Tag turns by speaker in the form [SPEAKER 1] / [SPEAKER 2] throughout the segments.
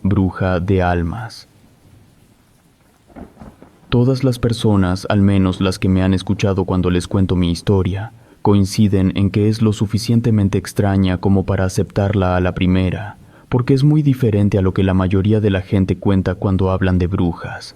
[SPEAKER 1] bruja de almas. Todas las personas, al menos las que me han escuchado cuando les cuento mi historia, coinciden en que es lo suficientemente extraña como para aceptarla a la primera, porque es muy diferente a lo que la mayoría de la gente cuenta cuando hablan de brujas.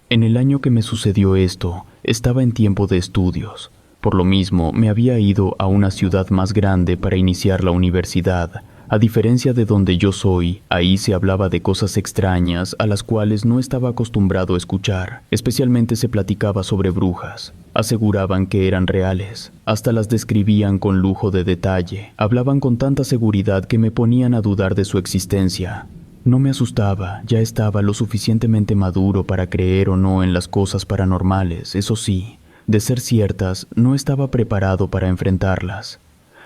[SPEAKER 1] En el año que me sucedió esto, estaba en tiempo de estudios. Por lo mismo, me había ido a una ciudad más grande para iniciar la universidad. A diferencia de donde yo soy, ahí se hablaba de cosas extrañas a las cuales no estaba acostumbrado a escuchar. Especialmente se platicaba sobre brujas. Aseguraban que eran reales. Hasta las describían con lujo de detalle. Hablaban con tanta seguridad que me ponían a dudar de su existencia. No me asustaba, ya estaba lo suficientemente maduro para creer o no en las cosas paranormales, eso sí. De ser ciertas, no estaba preparado para enfrentarlas.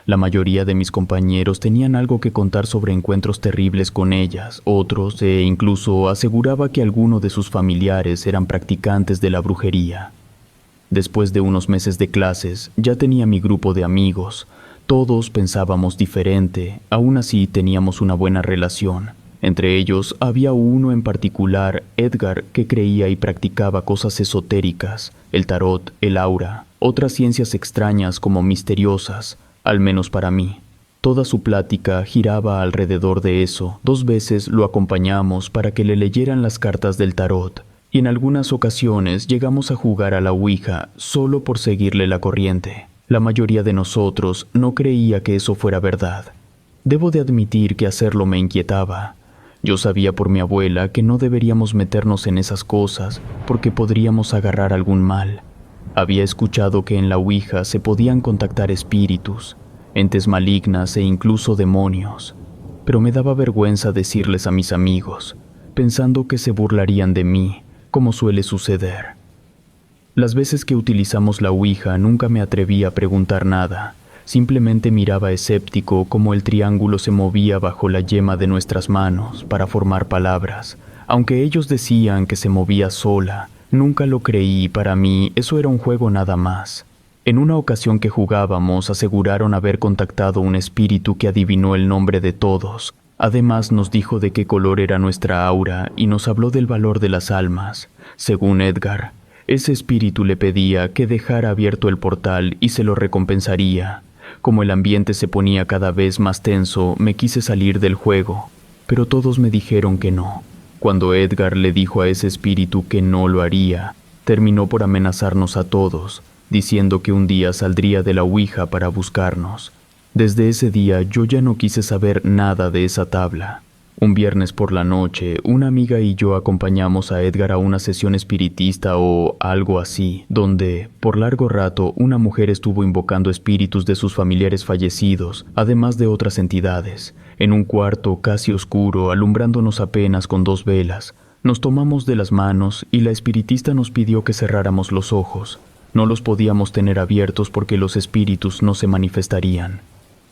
[SPEAKER 1] La mayoría de mis compañeros tenían algo que contar sobre encuentros terribles con ellas, otros incluso aseguraba que alguno de sus familiares eran practicantes de la brujería. Después de unos meses de clases, ya tenía mi grupo de amigos. Todos pensábamos diferente, aún así teníamos una buena relación. Entre ellos había uno en particular, Edgar, que creía y practicaba cosas esotéricas, el tarot, el aura, otras ciencias extrañas como misteriosas, al menos para mí. Toda su plática giraba alrededor de eso. 2 veces lo acompañamos para que le leyeran las cartas del tarot, y en algunas ocasiones llegamos a jugar a la Ouija solo por seguirle la corriente. La mayoría de nosotros no creía que eso fuera verdad. Debo de admitir que hacerlo me inquietaba. Yo sabía por mi abuela que no deberíamos meternos en esas cosas porque podríamos agarrar algún mal. Había escuchado que en la Ouija se podían contactar espíritus, entes malignas e incluso demonios, pero me daba vergüenza decirles a mis amigos, pensando que se burlarían de mí, como suele suceder. Las veces que utilizamos la Ouija nunca me atreví a preguntar nada. Simplemente miraba escéptico cómo el triángulo se movía bajo la yema de nuestras manos para formar palabras. Aunque ellos decían que se movía sola, nunca lo creí y para mí eso era un juego nada más. En una ocasión que jugábamos aseguraron haber contactado un espíritu que adivinó el nombre de todos. Además nos dijo de qué color era nuestra aura y nos habló del valor de las almas. Según Edgar, ese espíritu le pedía que dejara abierto el portal y se lo recompensaría. Como el ambiente se ponía cada vez más tenso, me quise salir del juego, pero todos me dijeron que no. Cuando Edgar le dijo a ese espíritu que no lo haría, terminó por amenazarnos a todos, diciendo que un día saldría de la Ouija para buscarnos. Desde ese día yo ya no quise saber nada de esa tabla. Un viernes por la noche, una amiga y yo acompañamos a Edgar a una sesión espiritista o algo así, donde, por largo rato, una mujer estuvo invocando espíritus de sus familiares fallecidos, además de otras entidades, en un cuarto casi oscuro, alumbrándonos apenas con 2 velas. Nos tomamos de las manos y la espiritista nos pidió que cerráramos los ojos. No los podíamos tener abiertos porque los espíritus no se manifestarían.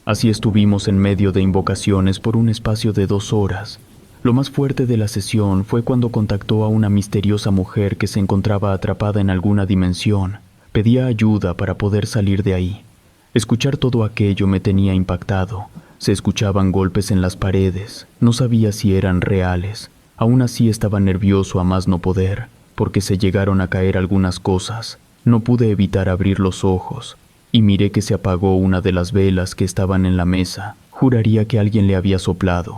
[SPEAKER 1] Así estuvimos en medio de invocaciones por un espacio de 2 horas. Lo más fuerte de la sesión fue cuando contactó a una misteriosa mujer que se encontraba atrapada en alguna dimensión. Pedía ayuda para poder salir de ahí. Escuchar todo aquello me tenía impactado. Se escuchaban golpes en las paredes. No sabía si eran reales. Aún así estaba nervioso a más no poder, porque se llegaron a caer algunas cosas. No pude evitar abrir los ojos. Y miré que se apagó una de las velas que estaban en la mesa. Juraría que alguien le había soplado.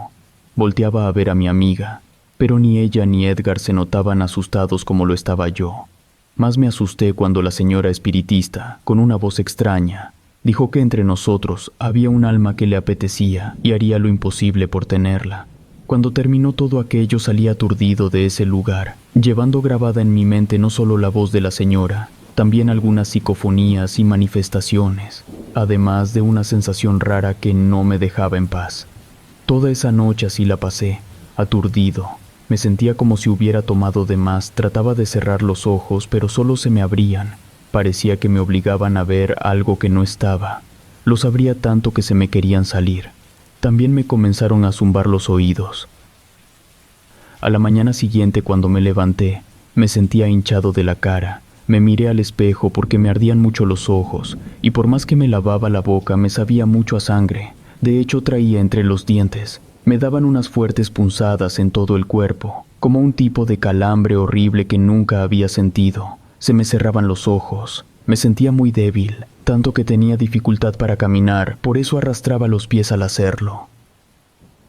[SPEAKER 1] Volteaba a ver a mi amiga, pero ni ella ni Edgar se notaban asustados como lo estaba yo. Más me asusté cuando la señora espiritista, con una voz extraña, dijo que entre nosotros había un alma que le apetecía y haría lo imposible por tenerla. Cuando terminó todo aquello salí aturdido de ese lugar, llevando grabada en mi mente no solo la voz de la señora, también algunas psicofonías y manifestaciones, además de una sensación rara que no me dejaba en paz. Toda esa noche así la pasé, aturdido. Me sentía como si hubiera tomado de más, trataba de cerrar los ojos, pero solo se me abrían. Parecía que me obligaban a ver algo que no estaba. Los abría tanto que se me querían salir. También me comenzaron a zumbar los oídos. A la mañana siguiente, cuando me levanté, me sentía hinchado de la cara. Me miré al espejo porque me ardían mucho los ojos, y por más que me lavaba la boca me sabía mucho a sangre. De hecho, traía entre los dientes Me daban unas fuertes punzadas en todo el cuerpo, como un tipo de calambre horrible que nunca había sentido. Se me cerraban los ojos. Me sentía muy débil, tanto que tenía dificultad para caminar, por eso arrastraba los pies al hacerlo.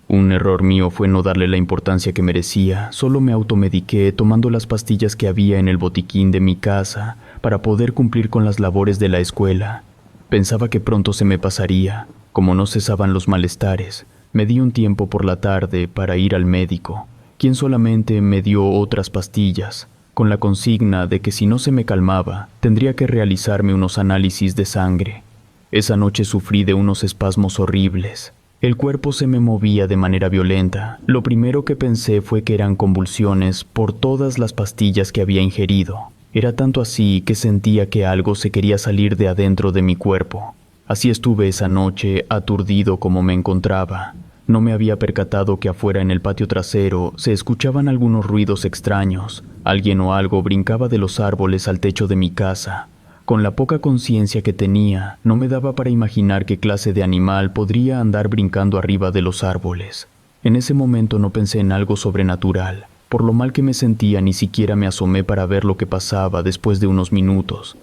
[SPEAKER 1] Un error mío fue no darle la importancia que merecía. Solo me automediqué tomando las pastillas que había en el botiquín de mi casa para poder cumplir con las labores de la escuela. Pensaba que pronto se me pasaría. Como no cesaban los malestares, me di un tiempo por la tarde para ir al médico, quien solamente me dio otras pastillas, con la consigna de que si no se me calmaba, tendría que realizarme unos análisis de sangre. Esa noche sufrí de unos espasmos horribles. El cuerpo se me movía de manera violenta. Lo primero que pensé fue que eran convulsiones por todas las pastillas que había ingerido. Era tanto así que sentía que algo se quería salir de adentro de mi cuerpo. Así estuve esa noche, aturdido como me encontraba. No me había percatado que afuera en el patio trasero se escuchaban algunos ruidos extraños. Alguien o algo brincaba de los árboles al techo de mi casa. Con la poca conciencia que tenía, no me daba para imaginar qué clase de animal podría andar brincando arriba de los árboles. En ese momento no pensé en algo sobrenatural. Por lo mal que me sentía, ni siquiera me asomé para ver lo que pasaba después de unos minutos.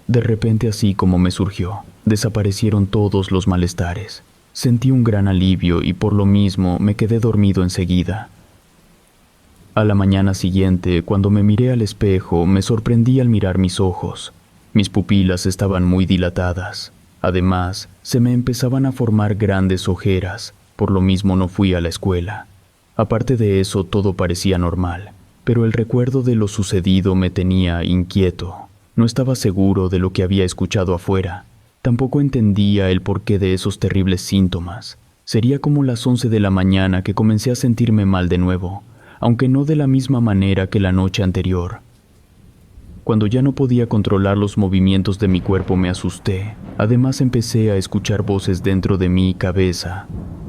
[SPEAKER 1] De repente, así como me surgió, desaparecieron todos los malestares. Sentí un gran alivio y por lo mismo me quedé dormido enseguida. A la mañana siguiente, cuando me miré al espejo, me sorprendí al mirar mis ojos. Mis pupilas estaban muy dilatadas. Además, se me empezaban a formar grandes ojeras, por lo mismo no fui a la escuela. Aparte de eso, todo parecía normal, pero el recuerdo de lo sucedido me tenía inquieto. No estaba seguro de lo que había escuchado afuera. Tampoco entendía el porqué de esos terribles síntomas. Sería como las 11 de la mañana que comencé a sentirme mal de nuevo, aunque no de la misma manera que la noche anterior. Cuando ya no podía controlar los movimientos de mi cuerpo me asusté. Además empecé a escuchar voces dentro de mi cabeza.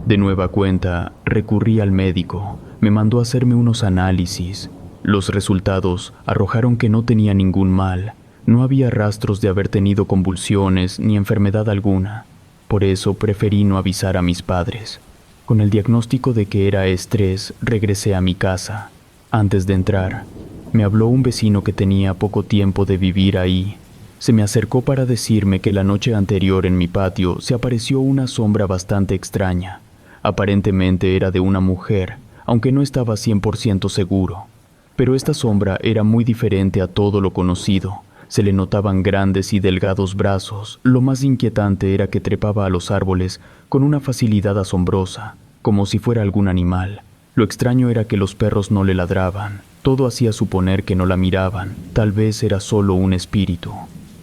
[SPEAKER 1] De nueva cuenta, recurrí al médico. Me mandó a hacerme unos análisis. Los resultados arrojaron que no tenía ningún mal. No había rastros de haber tenido convulsiones ni enfermedad alguna. Por eso preferí no avisar a mis padres. Con el diagnóstico de que era estrés, regresé a mi casa. Antes de entrar, me habló un vecino que tenía poco tiempo de vivir ahí. Se me acercó para decirme que la noche anterior en mi patio se apareció una sombra bastante extraña. Aparentemente era de una mujer, aunque no estaba 100% seguro. Pero esta sombra era muy diferente a todo lo conocido. Se le notaban grandes y delgados brazos. Lo más inquietante era que trepaba a los árboles con una facilidad asombrosa, como si fuera algún animal. Lo extraño era que los perros no le ladraban. Todo hacía suponer que no la miraban. Tal vez era solo un espíritu.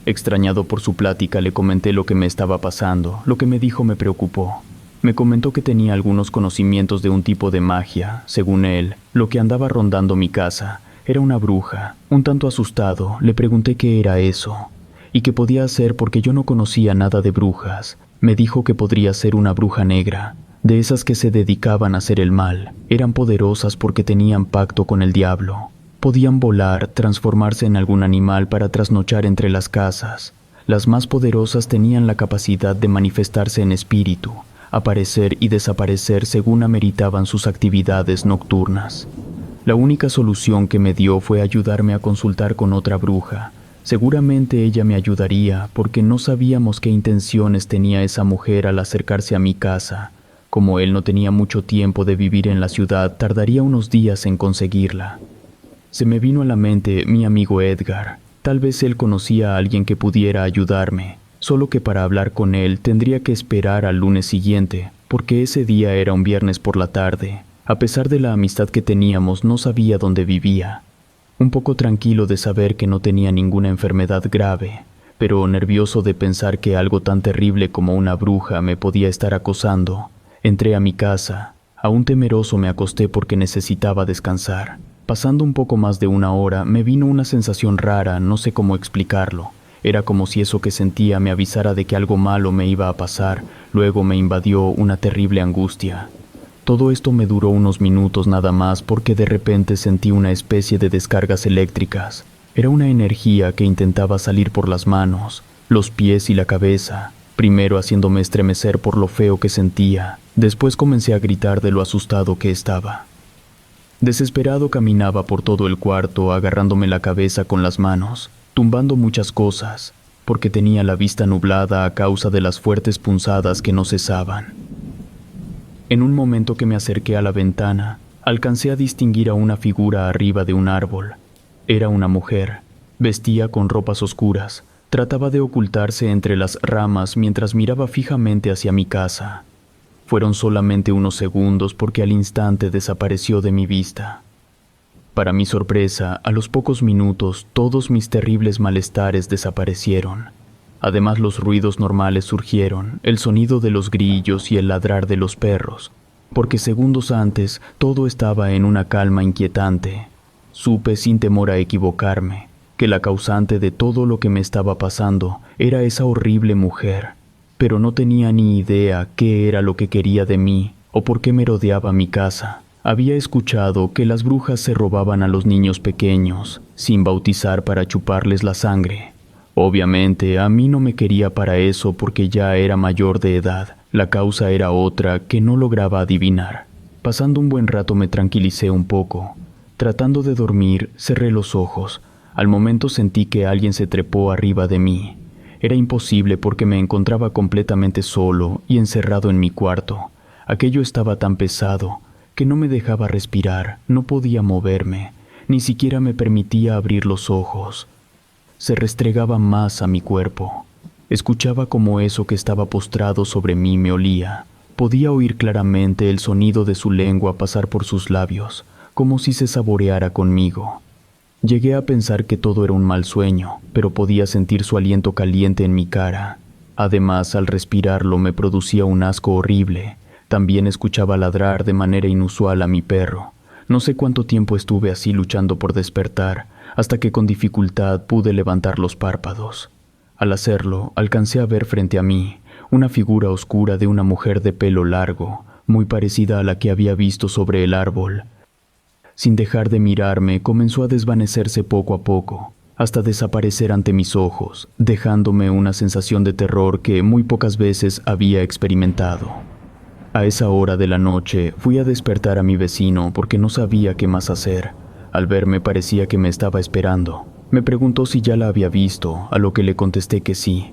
[SPEAKER 1] Extrañado por su plática, le comenté lo que me estaba pasando. Lo que me dijo me preocupó. Me comentó que tenía algunos conocimientos de un tipo de magia. Según él, lo que andaba rondando mi casa era una bruja. Un tanto asustado, le pregunté qué era eso y qué podía hacer porque yo no conocía nada de brujas. Me dijo que podría ser una bruja negra, de esas que se dedicaban a hacer el mal. Eran poderosas porque tenían pacto con el diablo. Podían volar, transformarse en algún animal para trasnochar entre las casas. Las más poderosas tenían la capacidad de manifestarse en espíritu, aparecer y desaparecer según ameritaban sus actividades nocturnas. La única solución que me dio fue ayudarme a consultar con otra bruja. Seguramente ella me ayudaría porque no sabíamos qué intenciones tenía esa mujer al acercarse a mi casa. Como él no tenía mucho tiempo de vivir en la ciudad, tardaría unos días en conseguirla. Se me vino a la mente mi amigo Edgar. Tal vez él conocía a alguien que pudiera ayudarme, solo que para hablar con él tendría que esperar al lunes siguiente, porque ese día era un viernes por la tarde. A pesar de la amistad que teníamos, no sabía dónde vivía. Un poco tranquilo de saber que no tenía ninguna enfermedad grave, pero nervioso de pensar que algo tan terrible como una bruja me podía estar acosando, entré a mi casa. Aún temeroso me acosté porque necesitaba descansar. Pasando un poco más de una hora, me vino una sensación rara, no sé cómo explicarlo. Era como si eso que sentía me avisara de que algo malo me iba a pasar. Luego me invadió una terrible angustia. Todo esto me duró unos minutos nada más porque de repente sentí una especie de descargas eléctricas. Era una energía que intentaba salir por las manos, los pies y la cabeza. primero haciéndome estremecer por lo feo que sentía, después comencé a gritar de lo asustado que estaba. Desesperado caminaba por todo el cuarto agarrándome la cabeza con las manos, tumbando muchas cosas, porque tenía la vista nublada a causa de las fuertes punzadas que no cesaban. En un momento que me acerqué a la ventana, alcancé a distinguir a una figura arriba de un árbol. Era una mujer, vestía con ropas oscuras, trataba de ocultarse entre las ramas mientras miraba fijamente hacia mi casa. Fueron solamente unos segundos porque al instante desapareció de mi vista. Para mi sorpresa, a los pocos minutos todos mis terribles malestares desaparecieron. Además, los ruidos normales surgieron, el sonido de los grillos y el ladrar de los perros, porque segundos antes todo estaba en una calma inquietante. Supe sin temor a equivocarme, que la causante de todo lo que me estaba pasando era esa horrible mujer, pero no tenía ni idea qué era lo que quería de mí o por qué merodeaba mi casa. Había escuchado que las brujas se robaban a los niños pequeños, sin bautizar para chuparles la sangre. Obviamente, a mí no me quería para eso porque ya era mayor de edad. La causa era otra que no lograba adivinar. Pasando un buen rato me tranquilicé un poco. Tratando de dormir, cerré los ojos. Al momento sentí que alguien se trepó arriba de mí. Era imposible porque me encontraba completamente solo y encerrado en mi cuarto. Aquello estaba tan pesado que no me dejaba respirar, no podía moverme, ni siquiera me permitía abrir los ojos. Se restregaba más a mi cuerpo. Escuchaba como eso que estaba postrado sobre mí me olía. Podía oír claramente el sonido de su lengua pasar por sus labios, como si se saboreara conmigo. Llegué a pensar que todo era un mal sueño, pero podía sentir su aliento caliente en mi cara. Además, al respirarlo me producía un asco horrible. También escuchaba ladrar de manera inusual a mi perro. No sé cuánto tiempo estuve así luchando por despertar, hasta que con dificultad pude levantar los párpados. Al hacerlo, alcancé a ver frente a mí una figura oscura de una mujer de pelo largo, muy parecida a la que había visto sobre el árbol. Sin dejar de mirarme, comenzó a desvanecerse poco a poco, hasta desaparecer ante mis ojos, dejándome una sensación de terror que muy pocas veces había experimentado. A esa hora de la noche fui a despertar a mi vecino porque no sabía qué más hacer. Al verme parecía que me estaba esperando. Me preguntó si ya la había visto, a lo que le contesté que sí.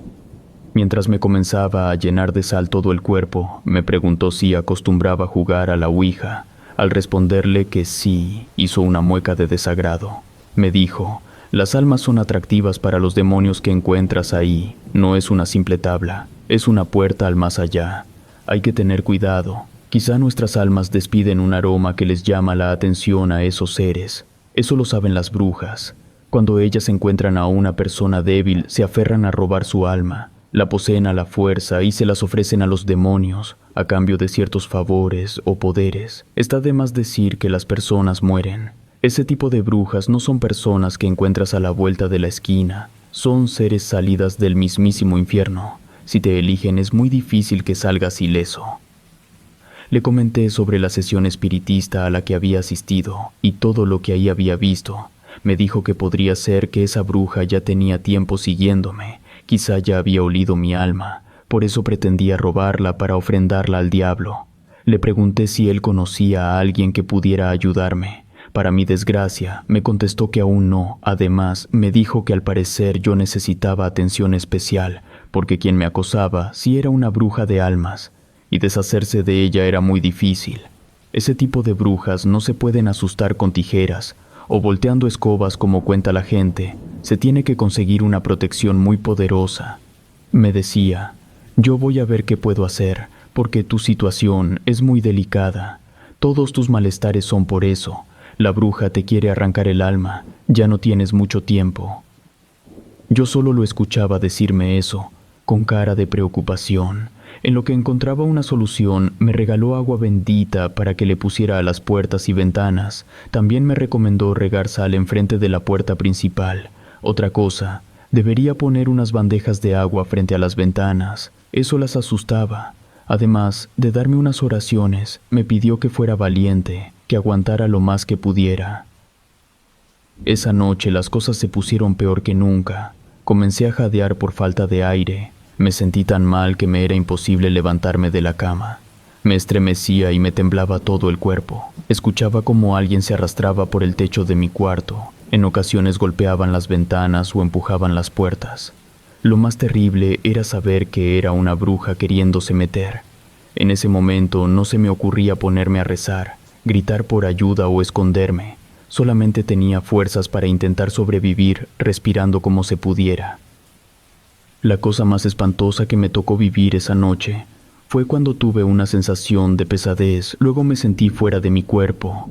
[SPEAKER 1] Mientras me comenzaba a llenar de sal todo el cuerpo, me preguntó si acostumbraba jugar a la ouija. Al responderle que sí, hizo una mueca de desagrado. Me dijo, las almas son atractivas para los demonios que encuentras ahí. No es una simple tabla, es una puerta al más allá. Hay que tener cuidado. Quizá nuestras almas despiden un aroma que les llama la atención a esos seres. Eso lo saben las brujas. Cuando ellas encuentran a una persona débil, se aferran a robar su alma, la poseen a la fuerza y se las ofrecen a los demonios, a cambio de ciertos favores o poderes. Está de más decir que las personas mueren. Ese tipo de brujas no son personas que encuentras a la vuelta de la esquina. Son seres salidas del mismísimo infierno. Si te eligen es muy difícil que salgas ileso. Le comenté sobre la sesión espiritista a la que había asistido y todo lo que ahí había visto. Me dijo que podría ser que esa bruja ya tenía tiempo siguiéndome, quizá ya había olido mi alma, por eso pretendía robarla para ofrendarla al diablo. Le pregunté si él conocía a alguien que pudiera ayudarme. Para mi desgracia, me contestó que aún no. Además, me dijo que al parecer yo necesitaba atención especial, porque quien me acosaba sí era una bruja de almas, y deshacerse de ella era muy difícil. Ese tipo de brujas no se pueden asustar con tijeras, o volteando escobas como cuenta la gente. Se tiene que conseguir una protección muy poderosa. Me decía, yo voy a ver qué puedo hacer, porque tu situación es muy delicada. Todos tus malestares son por eso. La bruja te quiere arrancar el alma, ya no tienes mucho tiempo. Yo solo lo escuchaba decirme eso, con cara de preocupación. En lo que encontraba una solución, me regaló agua bendita para que le pusiera a las puertas y ventanas. También me recomendó regar sal enfrente de la puerta principal. Otra cosa, debería poner unas bandejas de agua frente a las ventanas. Eso las asustaba. Además de darme unas oraciones, me pidió que fuera valiente, que aguantara lo más que pudiera. Esa noche las cosas se pusieron peor que nunca. Comencé a jadear por falta de aire. Me sentí tan mal que me era imposible levantarme de la cama. Me estremecía y me temblaba todo el cuerpo. Escuchaba como alguien se arrastraba por el techo de mi cuarto. En ocasiones golpeaban las ventanas o empujaban las puertas. Lo más terrible era saber que era una bruja queriéndose meter. En ese momento no se me ocurría ponerme a rezar, gritar por ayuda o esconderme. Solamente tenía fuerzas para intentar sobrevivir respirando como se pudiera. La cosa más espantosa que me tocó vivir esa noche fue cuando tuve una sensación de pesadez, luego me sentí fuera de mi cuerpo.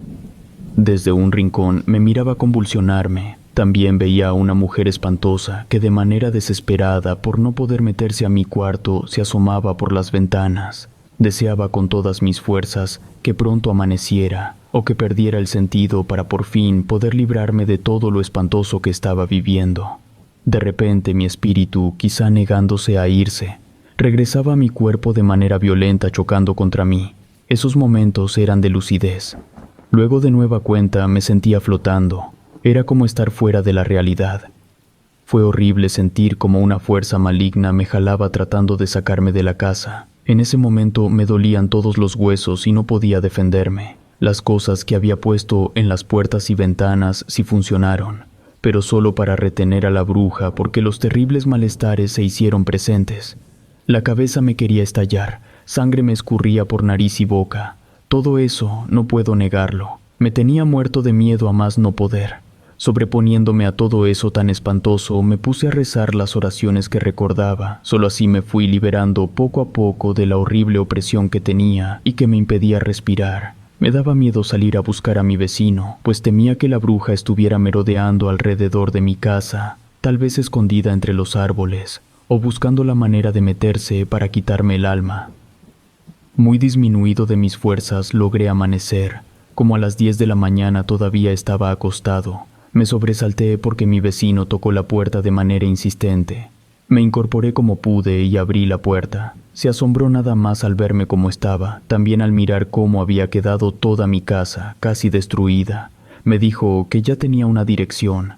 [SPEAKER 1] Desde un rincón me miraba convulsionarme. También veía a una mujer espantosa que de manera desesperada por no poder meterse a mi cuarto se asomaba por las ventanas. Deseaba con todas mis fuerzas que pronto amaneciera o que perdiera el sentido para por fin poder librarme de todo lo espantoso que estaba viviendo. De repente mi espíritu, quizá negándose a irse, regresaba a mi cuerpo de manera violenta chocando contra mí. Esos momentos eran de lucidez. Luego de nueva cuenta me sentía flotando. Era como estar fuera de la realidad. Fue horrible sentir como una fuerza maligna me jalaba tratando de sacarme de la casa. En ese momento me dolían todos los huesos y no podía defenderme. Las cosas que había puesto en las puertas y ventanas sí funcionaron, pero solo para retener a la bruja porque los terribles malestares se hicieron presentes. La cabeza me quería estallar, sangre me escurría por nariz y boca. Todo eso no puedo negarlo. Me tenía muerto de miedo a más no poder. Sobreponiéndome a todo eso tan espantoso, me puse a rezar las oraciones que recordaba. Solo así me fui liberando poco a poco de la horrible opresión que tenía y que me impedía respirar. Me daba miedo salir a buscar a mi vecino, pues temía que la bruja estuviera merodeando alrededor de mi casa, tal vez escondida entre los árboles, o buscando la manera de meterse para quitarme el alma. Muy disminuido de mis fuerzas, logré amanecer. Como a las 10 de la mañana todavía estaba acostado. Me sobresalté porque mi vecino tocó la puerta de manera insistente. Me incorporé como pude y abrí la puerta. Se asombró nada más al verme como estaba, también al mirar cómo había quedado toda mi casa, casi destruida. Me dijo que ya tenía una dirección.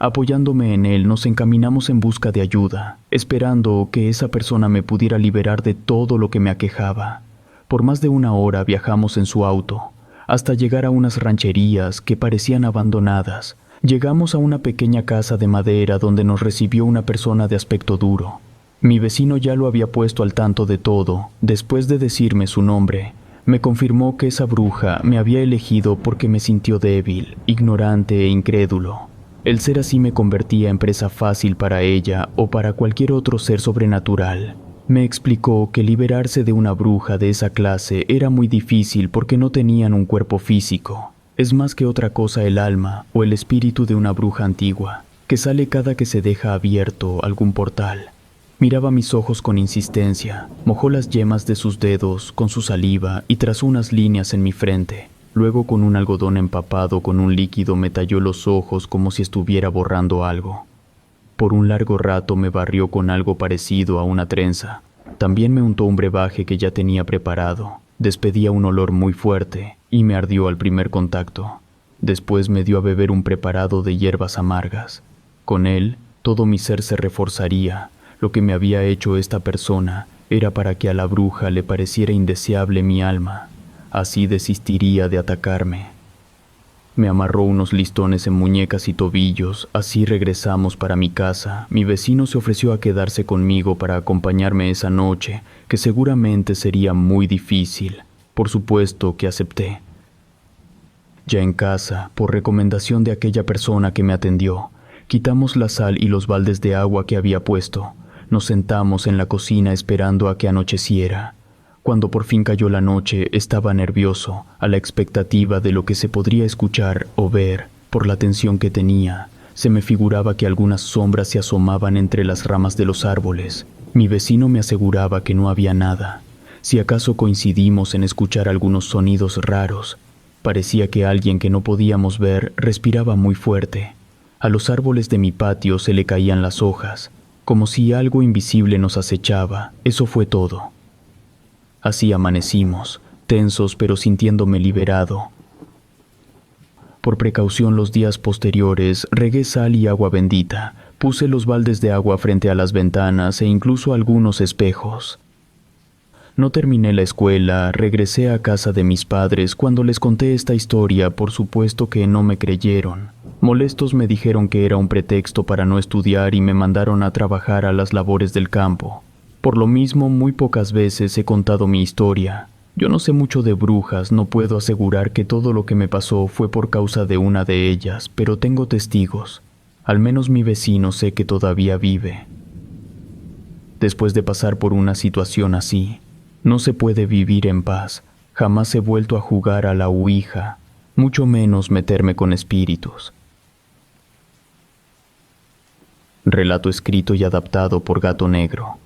[SPEAKER 1] Apoyándome en él, nos encaminamos en busca de ayuda, esperando que esa persona me pudiera liberar de todo lo que me aquejaba. Por más de 1 hora viajamos en su auto, hasta llegar a unas rancherías que parecían abandonadas. Llegamos a una pequeña casa de madera donde nos recibió una persona de aspecto duro. Mi vecino ya lo había puesto al tanto de todo. Después de decirme su nombre, me confirmó que esa bruja me había elegido porque me sintió débil, ignorante e incrédulo. El ser así me convertía en presa fácil para ella o para cualquier otro ser sobrenatural. Me explicó que liberarse de una bruja de esa clase era muy difícil porque no tenían un cuerpo físico. Es más que otra cosa el alma o el espíritu de una bruja antigua, que sale cada que se deja abierto algún portal. Miraba mis ojos con insistencia, mojó las yemas de sus dedos con su saliva y trazó unas líneas en mi frente. Luego con un algodón empapado con un líquido me talló los ojos como si estuviera borrando algo. Por un largo rato me barrió con algo parecido a una trenza. También me untó un brebaje que ya tenía preparado. Despedía un olor muy fuerte y me ardió al primer contacto. Después me dio a beber un preparado de hierbas amargas. Con él, todo mi ser se reforzaría. Lo que me había hecho esta persona era para que a la bruja le pareciera indeseable mi alma. Así desistiría de atacarme. Me amarró unos listones en muñecas y tobillos, así regresamos para mi casa. Mi vecino se ofreció a quedarse conmigo para acompañarme esa noche, que seguramente sería muy difícil. Por supuesto que acepté. Ya en casa, por recomendación de aquella persona que me atendió, quitamos la sal y los baldes de agua que había puesto. Nos sentamos en la cocina esperando a que anocheciera. Cuando por fin cayó la noche, estaba nervioso, a la expectativa de lo que se podría escuchar o ver. Por la tensión que tenía, se me figuraba que algunas sombras se asomaban entre las ramas de los árboles. Mi vecino me aseguraba que no había nada. Si acaso coincidimos en escuchar algunos sonidos raros. Parecía que alguien que no podíamos ver respiraba muy fuerte. A los árboles de mi patio se le caían las hojas, como si algo invisible nos acechaba. Eso fue todo. Así amanecimos, tensos pero sintiéndome liberado. Por precaución los días posteriores regué sal y agua bendita, puse los baldes de agua frente a las ventanas e incluso algunos espejos. No terminé la escuela, regresé a casa de mis padres. Cuando les conté esta historia, por supuesto que no me creyeron. Molestos me dijeron que era un pretexto para no estudiar y me mandaron a trabajar a las labores del campo. Por lo mismo, muy pocas veces he contado mi historia. Yo no sé mucho de brujas, no puedo asegurar que todo lo que me pasó fue por causa de una de ellas, pero tengo testigos. Al menos mi vecino sé que todavía vive. Después de pasar por una situación así, no se puede vivir en paz. Jamás he vuelto a jugar a la ouija, mucho menos meterme con espíritus. Relato escrito y adaptado por Gato Negro.